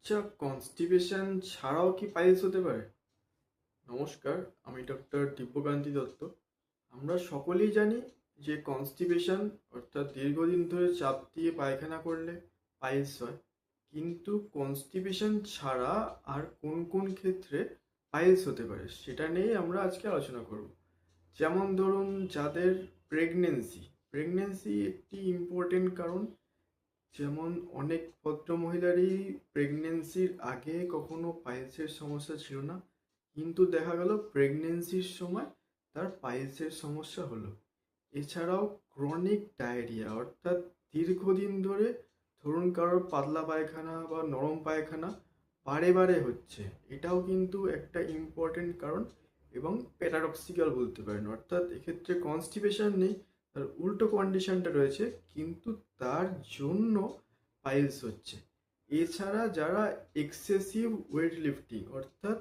আচ্ছা, কনস্টিপেশন ছাড়াও কি পাইলস হতে পারে? নমস্কার, আমি ডক্টর দিব্যকান্তি দত্ত। আমরা সকলেই জানি যে কনস্টিপেশন অর্থাৎ দীর্ঘদিন ধরে চাপ দিয়ে পায়খানা করলে পাইলস হয়। কিন্তু কনস্টিপেশন ছাড়া আর কোন কোন ক্ষেত্রে পাইলস হতে পারে সেটা নিয়ে আমরা আজকে আলোচনা করব। যেমন ধরুন, যাদের প্রেগনেন্সি প্রেগনেন্সি একটি ইম্পর্টেন্ট কারণ। যেমন অনেক ভদ্রমহিলারই প্রেগনেন্সির আগে কখনো পাইলসের সমস্যা ছিল না, কিন্তু দেখা গেল প্রেগনেন্সির সময় তার পাইলসের সমস্যা হলো। এছাড়াও ক্রনিক ডায়রিয়া অর্থাৎ দীর্ঘদিন ধরে ধরুন কারোর পাতলা পায়খানা বা নরম পায়খানা বারে বারে হচ্ছে, এটাও কিন্তু একটা ইম্পর্টেন্ট কারণ। এবং প্যারাডক্সিক্যাল বলতে পারেন, অর্থাৎ এক্ষেত্রে কনস্টিপেশন নেই, তার উল্টো কন্ডিশনটা রয়েছে, কিন্তু তার জন্য পাইলস হচ্ছে। এছাড়া যারা এক্সেসিভ ওয়েট লিফটিং অর্থাৎ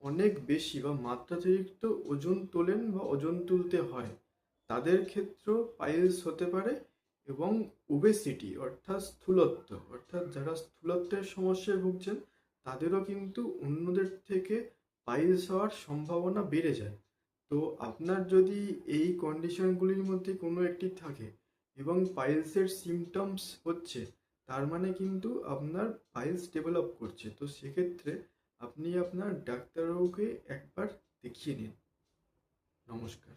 অনেক বেশি বা মাত্রাতিরিক্ত ওজন তোলেন বা ওজন তুলতে হয়, তাদের ক্ষেত্রেও পাইলস হতে পারে। এবং ওবেসিটি অর্থাৎ স্থূলত্ব অর্থাৎ যারা স্থূলত্বের সমস্যায় ভুগছেন, তাদেরও কিন্তু অন্যদের থেকে পাইলস হওয়ার সম্ভাবনা বেড়ে যায়। তো আপনার যদি এই কন্ডিশনগুলির মধ্যে কোনো একটি থাকে এবং পাইলসের সিমটমস হচ্ছে, তার মানে কিন্তু আপনার পাইলস ডেভেলপ করছে। তো সেক্ষেত্রে আপনি আপনার ডাক্তারবাবুকে একবার দেখিয়ে নিন। নমস্কার।